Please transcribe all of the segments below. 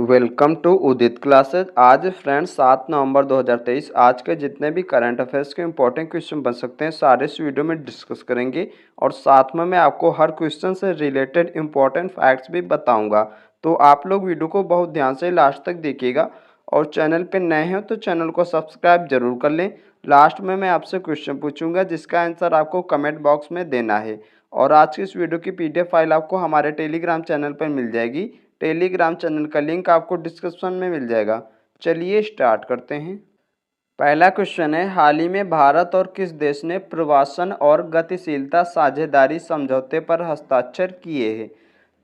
Welcome to Udit classes. आज friends 7 नवंबर 2023 आज के जितने भी करंट अफेयर्स के इंपॉर्टेंट क्वेश्चन बन सकते हैं सारे इस वीडियो में डिस्कस करेंगे और साथ में मैं आपको हर क्वेश्चन से रिलेटेड इंपॉर्टेंट फैक्ट्स भी बताऊंगा। तो आप लोग वीडियो को बहुत ध्यान से लास्ट तक देखिएगा और चैनल पर नए हैं तो चैनल को सब्सक्राइब जरूर कर लें। लास्ट में मैं आपसे क्वेश्चन पूछूंगा जिसका आंसर आपको कमेंट बॉक्स में देना है और आज की इस वीडियो की PDF फाइल आपको हमारे टेलीग्राम चैनल पर मिल जाएगी। टेलीग्राम चैनल का लिंक आपको डिस्क्रिप्शन में मिल जाएगा। चलिए स्टार्ट करते हैं। पहला क्वेश्चन है, हाल ही में भारत और किस देश ने प्रवासन और गतिशीलता साझेदारी समझौते पर हस्ताक्षर किए हैं?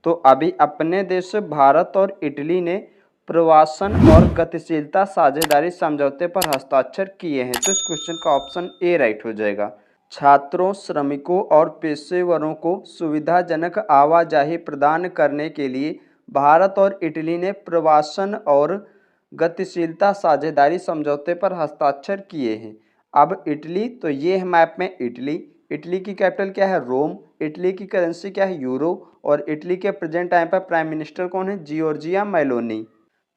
तो अभी अपने देश भारत और इटली ने प्रवासन और गतिशीलता साझेदारी समझौते पर हस्ताक्षर किए हैं। तो इस क्वेश्चन का ऑप्शन ए राइट हो जाएगा। छात्रों, श्रमिकों और पेशेवरों को सुविधाजनक आवाजाही प्रदान करने के लिए भारत और इटली ने प्रवासन और गतिशीलता साझेदारी समझौते पर हस्ताक्षर किए हैं। अब इटली, तो ये है मैप में इटली। इटली की कैपिटल क्या है? रोम। इटली की करेंसी क्या है? यूरो। और इटली के प्रेजेंट टाइम पर प्राइम मिनिस्टर कौन है? Giorgia Meloni.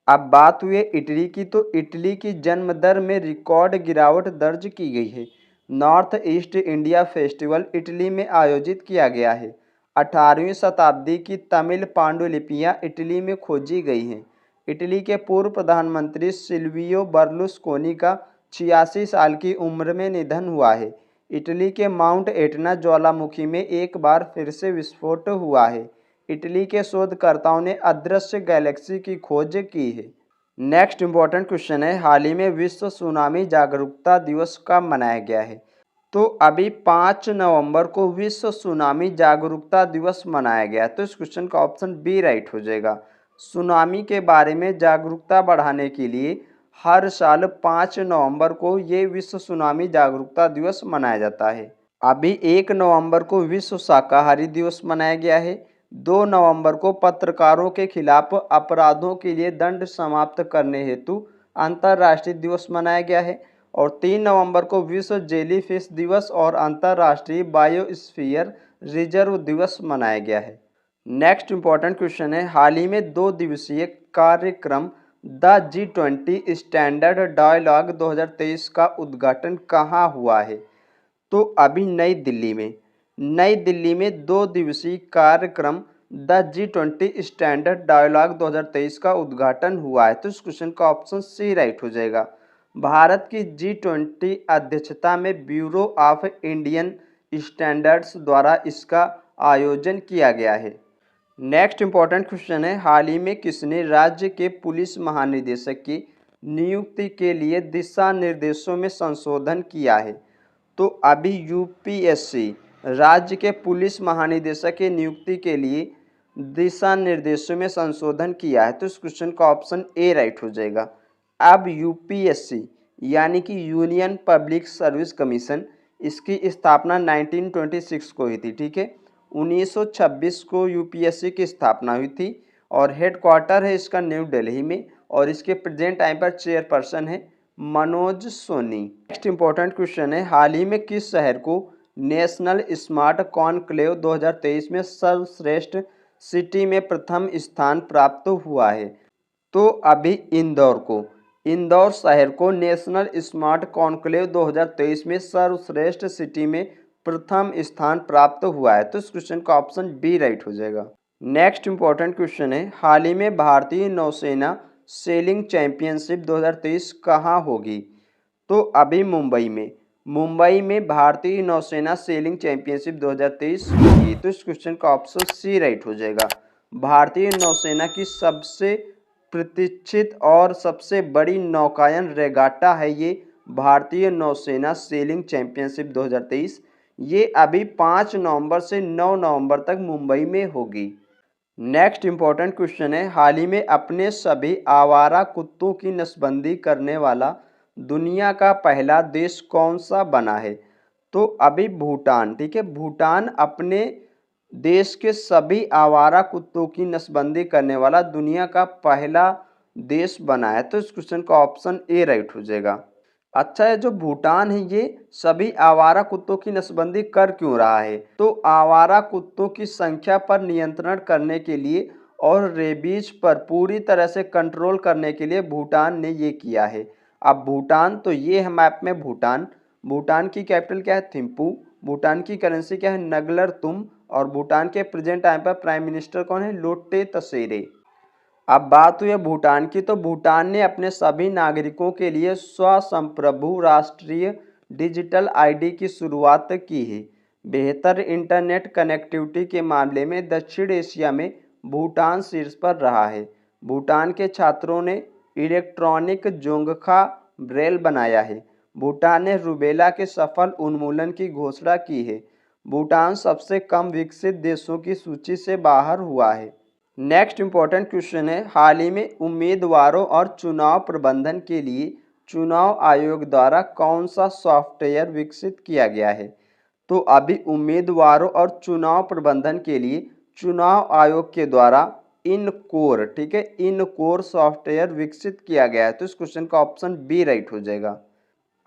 अब बात हुई है इटली की, तो इटली की जन्म दर में रिकॉर्ड गिरावट दर्ज की गई है। North east India festival Italy में आयोजित किया गया है। 18वीं शताब्दी की तमिल पांडुलिपियां इटली में खोजी गई हैं। इटली के पूर्व प्रधानमंत्री सिल्वियो बर्लुस्कोनी का 86 साल की उम्र में निधन हुआ है। इटली के माउंट एटना ज्वालामुखी में एक बार फिर से विस्फोट हुआ है। इटली के शोधकर्ताओं ने अदृश्य गैलेक्सी की खोज की है। नेक्स्ट इंपॉर्टेंट क्वेश्चन है, हाल ही में विश्व सुनामी जागरूकता दिवस कब मनाया गया है? तो अभी 5 नवंबर को विश्व सुनामी जागरूकता दिवस मनाया गया। तो इस क्वेश्चन का ऑप्शन बी राइट हो जाएगा। सुनामी के बारे में जागरूकता बढ़ाने के लिए हर साल 5 नवंबर को ये विश्व सुनामी जागरूकता दिवस मनाया जाता है। अभी 1 नवंबर को विश्व शाकाहारी दिवस मनाया गया है। 2 नवंबर को पत्रकारों के खिलाफ अपराधों के लिए दंड समाप्त करने हेतु अंतर्राष्ट्रीय दिवस मनाया गया है। और 3 नवंबर को विश्व जेलीफिश दिवस और अंतर्राष्ट्रीय बायोस्फीयर रिजर्व दिवस मनाया गया है। नेक्स्ट इंपॉर्टेंट क्वेश्चन है, हाल ही में 2 दिवसीय कार्यक्रम द G20 स्टैंडर्ड डायलॉग 2023 का उद्घाटन कहाँ हुआ है? तो अभी नई दिल्ली में 2 दिवसीय कार्यक्रम द G20 स्टैंडर्ड डायलॉग 2023 का उद्घाटन हुआ है। तो इस क्वेश्चन का ऑप्शन सी राइट हो जाएगा। भारत की G20 अध्यक्षता में ब्यूरो ऑफ इंडियन स्टैंडर्ड्स द्वारा इसका आयोजन किया गया है। नेक्स्ट इंपॉर्टेंट क्वेश्चन है, हाल ही में किसने राज्य के पुलिस महानिदेशक की नियुक्ति के लिए दिशा निर्देशों में संशोधन किया है? तो अभी यूपीएससी राज्य के पुलिस महानिदेशक की नियुक्ति के लिए दिशा निर्देशों में संशोधन किया है। तो इस क्वेश्चन का ऑप्शन ए राइट हो जाएगा। अब यूपीएससी यानी कि यूनियन पब्लिक सर्विस कमीशन, इसकी स्थापना 1926 को हुई थी। ठीक है, 1926 को यूपीएससी की स्थापना हुई थी और हेडक्वार्टर है इसका न्यू दिल्ली में और इसके प्रेजेंट टाइम पर चेयरपर्सन है Manoj Soni. Next important question है, हाल ही में किस शहर को नेशनल स्मार्ट कॉन्क्लेव 2023 में सर्वश्रेष्ठ सिटी में प्रथम स्थान प्राप्त हुआ है? तो अभी इंदौर शहर को नेशनल स्मार्ट कॉन्क्लेव 2023 में सर्वश्रेष्ठ सिटी में प्रथम स्थान प्राप्त हुआ है। तो इस क्वेश्चन का ऑप्शन बी राइट हो जाएगा। नेक्स्ट इंपॉर्टेंट क्वेश्चन है, हाल ही में भारतीय नौसेना सेलिंग चैंपियनशिप 2023 कहाँ होगी? तो अभी मुंबई में भारतीय नौसेना सेलिंग चैंपियनशिप 2023 होगी। तो इस क्वेश्चन का ऑप्शन सी राइट हो जाएगा। भारतीय नौसेना की सबसे प्रतीक्षित और सबसे बड़ी नौकायन रेगाटा है ये भारतीय नौसेना सेलिंग चैंपियनशिप 2023। ये अभी 5 नवंबर से 9 नवंबर तक मुंबई में होगी। नेक्स्ट इंपॉर्टेंट क्वेश्चन है, हाल ही में अपने सभी आवारा कुत्तों की नसबंदी करने वाला दुनिया का पहला देश कौन सा बना है? तो अभी भूटान। ठीक है, भूटान अपने देश के सभी आवारा कुत्तों की नसबंदी करने वाला दुनिया का पहला देश बना है। तो इस क्वेश्चन का ऑप्शन ए राइट हो जाएगा। अच्छा है, जो भूटान है ये सभी आवारा कुत्तों की नसबंदी कर क्यों रहा है? तो आवारा कुत्तों की संख्या पर नियंत्रण करने के लिए और रेबीज पर पूरी तरह से कंट्रोल करने के लिए भूटान ने ये किया है। अब भूटान तो ये है मैप में भूटान। भूटान की कैपिटल क्या है? थिम्पू। भूटान की करेंसी क्या है? नगलर तुम। और भूटान के प्रेजेंट टाइम पर प्राइम मिनिस्टर कौन है? लोटे तसेरे। अब बात हुई है भूटान की, तो भूटान ने अपने सभी नागरिकों के लिए स्वसंप्रभु राष्ट्रीय डिजिटल आईडी की शुरुआत की है। बेहतर इंटरनेट कनेक्टिविटी के मामले में दक्षिण एशिया में भूटान शीर्ष पर रहा है। भूटान के छात्रों ने इलेक्ट्रॉनिक जोंगखा ब्रेल बनाया है। भूटान ने रूबेला के सफल उन्मूलन की घोषणा की है। भूटान सबसे कम विकसित देशों की सूची से बाहर हुआ है। नेक्स्ट इंपॉर्टेंट क्वेश्चन है, हाल ही में उम्मीदवारों और चुनाव प्रबंधन के लिए चुनाव आयोग द्वारा कौन सा सॉफ्टवेयर विकसित किया गया है? तो अभी उम्मीदवारों और चुनाव प्रबंधन के लिए चुनाव आयोग के द्वारा इनकोर, ठीक है, इनकोर सॉफ्टवेयर विकसित किया गया है। तो इस क्वेश्चन का ऑप्शन बी राइट हो जाएगा।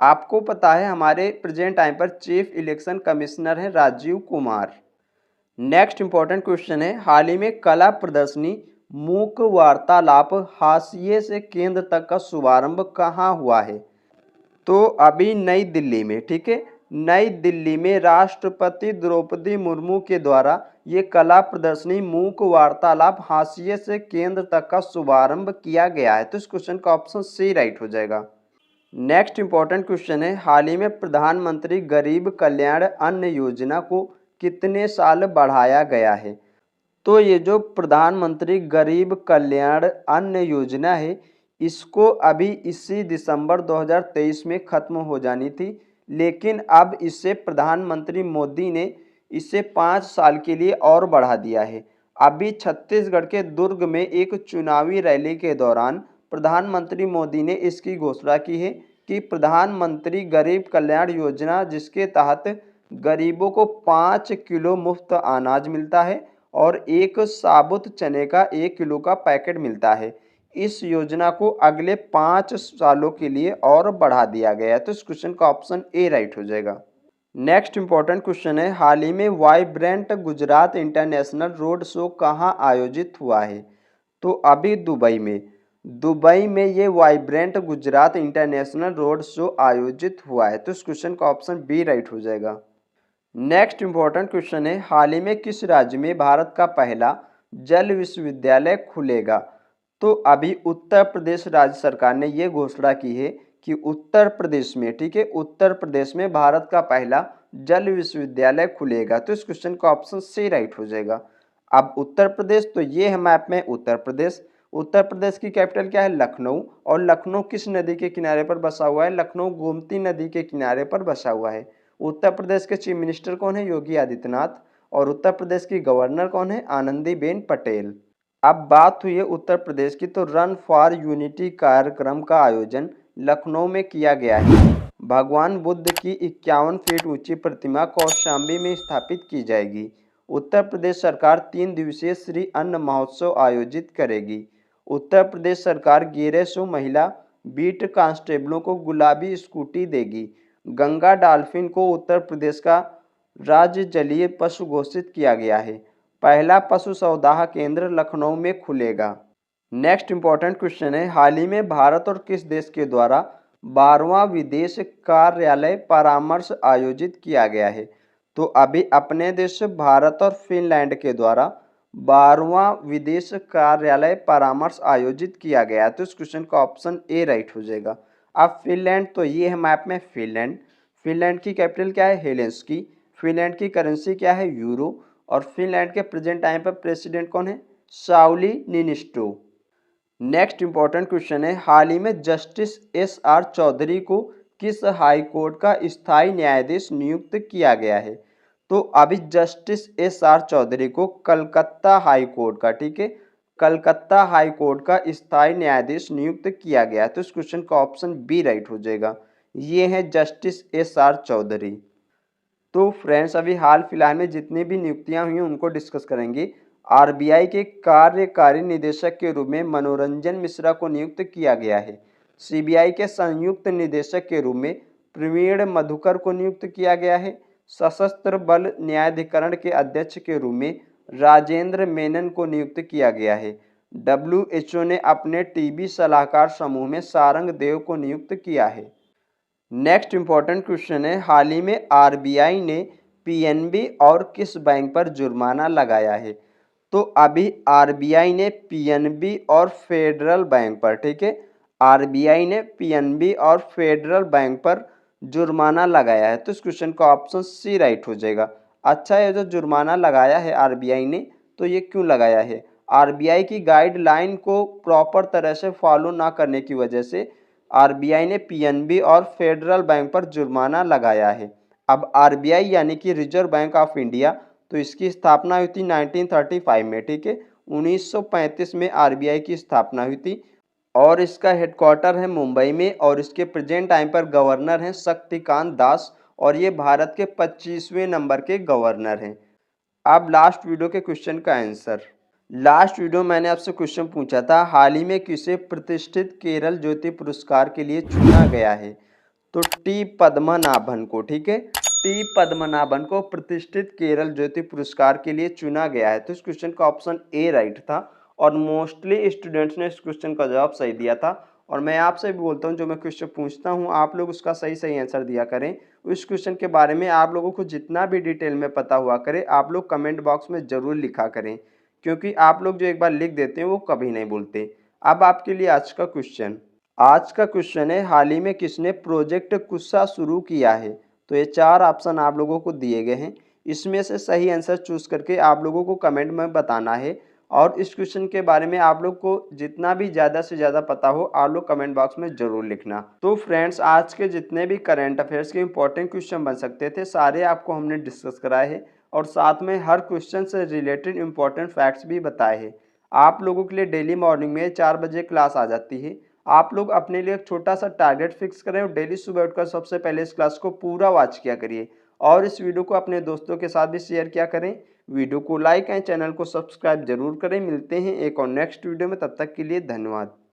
आपको पता है हमारे प्रेजेंट टाइम पर चीफ इलेक्शन कमिश्नर है Rajiv Kumar. Next important question है, हाल ही में कला प्रदर्शनी मूक वार्तालाप हाशिए से केंद्र तक का शुभारंभ कहाँ हुआ है? तो अभी नई दिल्ली में, ठीक है, नई दिल्ली में राष्ट्रपति द्रौपदी मुर्मू के द्वारा ये कला प्रदर्शनी मूक वार्तालाप हाशिए से केंद्र तक का शुभारंभ किया गया है। तो इस क्वेश्चन का ऑप्शन सी राइट हो जाएगा। नेक्स्ट इंपॉर्टेंट क्वेश्चन है, हाल ही में प्रधानमंत्री गरीब कल्याण अन्न योजना को कितने साल बढ़ाया गया है? तो ये जो प्रधानमंत्री गरीब कल्याण अन्न योजना है, इसको अभी इसी दिसंबर 2023 में ख़त्म हो जानी थी, लेकिन अब इसे प्रधानमंत्री मोदी ने इसे 5 साल के लिए और बढ़ा दिया है। अभी छत्तीसगढ़ के दुर्ग में एक चुनावी रैली के दौरान प्रधानमंत्री मोदी ने इसकी घोषणा की है कि प्रधानमंत्री गरीब कल्याण योजना, जिसके तहत गरीबों को 5 किलो मुफ्त अनाज मिलता है और एक साबुत चने का 1 किलो का पैकेट मिलता है, इस योजना को अगले 5 सालों के लिए और बढ़ा दिया गया है। तो इस क्वेश्चन का ऑप्शन ए राइट हो जाएगा। नेक्स्ट इंपॉर्टेंट क्वेश्चन है, हाल ही में vibrant Gujarat international road show कहाँ आयोजित हुआ है? तो अभी दुबई में, दुबई में ये vibrant Gujarat international road show आयोजित हुआ है। तो इस क्वेश्चन का ऑप्शन बी राइट हो जाएगा। नेक्स्ट इंपॉर्टेंट क्वेश्चन है, हाल ही में किस राज्य में भारत का पहला जल विश्वविद्यालय खुलेगा? तो अभी उत्तर प्रदेश राज्य सरकार ने ये घोषणा की है कि उत्तर प्रदेश में, ठीक है, उत्तर प्रदेश में भारत का पहला जल विश्वविद्यालय खुलेगा। तो इस क्वेश्चन का ऑप्शन सी राइट हो जाएगा। अब उत्तर प्रदेश, तो ये है मैप में उत्तर प्रदेश। उत्तर प्रदेश की कैपिटल क्या है? लखनऊ। और लखनऊ किस नदी के किनारे पर बसा हुआ है? लखनऊ गोमती नदी के किनारे पर बसा हुआ है। उत्तर प्रदेश के चीफ मिनिस्टर कौन है? योगी आदित्यनाथ। और उत्तर प्रदेश की गवर्नर कौन है? आनंदीबेन पटेल। अब बात हुई है उत्तर प्रदेश की, तो रन फॉर यूनिटी कार्यक्रम का आयोजन लखनऊ में किया गया है। भगवान बुद्ध की 51 फीट ऊंची प्रतिमा कौशाम्बी में स्थापित की जाएगी। उत्तर प्रदेश सरकार 3 दिवसीय श्री अन्न महोत्सव आयोजित करेगी। उत्तर प्रदेश सरकार 1100 महिला बीट कांस्टेबलों को गुलाबी स्कूटी देगी। गंगा डॉल्फिन को उत्तर प्रदेश का राज्य जलीय पशु घोषित किया गया है। पहला पशु सौदाह केंद्र लखनऊ में खुलेगा। नेक्स्ट इंपॉर्टेंट क्वेश्चन है, हाल ही में भारत और किस देश के द्वारा 12वां विदेश कार्यालय परामर्श आयोजित किया गया है? तो अभी अपने देश भारत और फिनलैंड के द्वारा 12वां विदेश कार्यालय परामर्श आयोजित किया गया है। तो इस क्वेश्चन का ऑप्शन ए राइट हो जाएगा। अब फिनलैंड, तो ये है मैप में फिनलैंड। फिनलैंड की कैपिटल क्या है? हेलेंस्की। फिनलैंड की करेंसी क्या है? यूरो। और फिनलैंड के प्रेजेंट टाइम पर प्रेसिडेंट कौन है? साउली निनिस्टो। नेक्स्ट इंपॉर्टेंट क्वेश्चन है, हाल ही में जस्टिस एस.आर. चौधरी को किस हाई कोर्ट का स्थायी न्यायाधीश नियुक्त किया गया है? तो अभी जस्टिस एस.आर. चौधरी को कलकत्ता हाई कोर्ट का, ठीक है, कलकत्ता हाई कोर्ट का स्थायी न्यायाधीश नियुक्त किया गया है। तो इस क्वेश्चन का ऑप्शन बी राइट हो जाएगा। ये है जस्टिस एस.आर. चौधरी। तो फ्रेंड्स, अभी हाल फिलहाल में जितनी भी नियुक्तियां हुई हैं उनको डिस्कस करेंगे। आरबीआई के कार्यकारी निदेशक के रूप में मनोरंजन मिश्रा को नियुक्त किया गया है। सीबीआई के संयुक्त निदेशक के रूप में प्रवीण मधुकर को नियुक्त किया गया है। सशस्त्र बल न्यायाधिकरण के अध्यक्ष के रूप में राजेंद्र मेनन को नियुक्त किया गया है? WHO ने अपने टीबी सलाहकार समूह में सारंग देव को नियुक्त किया है। नेक्स्ट इंपॉर्टेंट क्वेश्चन है, हाल ही में आरबीआई ने पीएनबी और किस बैंक पर जुर्माना लगाया है? तो अभी आरबीआई ने पीएनबी और फेडरल बैंक पर, ठीक है, आरबीआई ने पीएनबी और फेडरल बैंक पर जुर्माना लगाया है। तो इस क्वेश्चन का ऑप्शन सी राइट हो जाएगा। अच्छा, ये जो जुर्माना लगाया है आरबीआई ने, तो ये क्यों लगाया है? आरबीआई की गाइडलाइन को प्रॉपर तरह से फॉलो ना करने की वजह से आरबीआई ने पीएनबी और फेडरल बैंक पर जुर्माना लगाया है। अब आरबीआई यानी कि रिजर्व बैंक ऑफ इंडिया, तो इसकी स्थापना हुई थी 1935 में, ठीक है, 1935 में आरबीआई की स्थापना हुई थी और इसका हेडक्वार्टर है मुंबई में और इसके प्रेजेंट टाइम पर गवर्नर हैं शक्तिकांत दास और ये भारत के 25वें नंबर के गवर्नर हैं। अब लास्ट वीडियो के क्वेश्चन का आंसर। लास्ट वीडियो मैंने आपसे क्वेश्चन पूछा था, हाल ही में किसे प्रतिष्ठित केरल ज्योति पुरस्कार के लिए चुना गया है? तो टी पद्मनाभन को, ठीक है, टी पद्मनाभन को प्रतिष्ठित केरल ज्योति पुरस्कार के लिए चुना गया है। तो इस क्वेश्चन का ऑप्शन ए राइट था और मोस्टली स्टूडेंट्स ने इस क्वेश्चन का जवाब सही दिया था। और मैं आपसे भी बोलता हूँ, जो मैं क्वेश्चन पूछता हूँ आप लोग उसका सही सही आंसर दिया करें। उस क्वेश्चन के बारे में आप लोगों को जितना भी डिटेल में पता हुआ करे आप लोग कमेंट बॉक्स में ज़रूर लिखा करें, क्योंकि आप लोग जो एक बार लिख देते हैं वो कभी नहीं भूलते। अब आपके लिए आज का क्वेश्चन। आज का क्वेश्चन है, हाल ही में किसने प्रोजेक्ट कुस्सा शुरू किया है? तो ये 4 ऑप्शन आप लोगों को दिए गए हैं, इसमें से सही आंसर चूज करके आप लोगों को कमेंट में बताना है। और इस क्वेश्चन के बारे में आप लोग को जितना भी ज़्यादा से ज़्यादा पता हो आप लोग कमेंट बॉक्स में ज़रूर लिखना। तो फ्रेंड्स, आज के जितने भी करंट अफेयर्स के इंपॉर्टेंट क्वेश्चन बन सकते थे सारे आपको हमने डिस्कस कराए हैं और साथ में हर क्वेश्चन से रिलेटेड इंपॉर्टेंट फैक्ट्स भी बताए हैं। आप लोगों के लिए डेली मॉर्निंग में 4 बजे क्लास आ जाती है। आप लोग अपने लिए एक छोटा सा टारगेट फिक्स करें और डेली सुबह उठकर सबसे पहले इस क्लास को पूरा वॉच किया करिए और इस वीडियो को अपने दोस्तों के साथ भी शेयर किया करें। वीडियो को लाइक एंड चैनल को सब्सक्राइब जरूर करें। मिलते हैं एक और नेक्स्ट वीडियो में, तब तक के लिए धन्यवाद।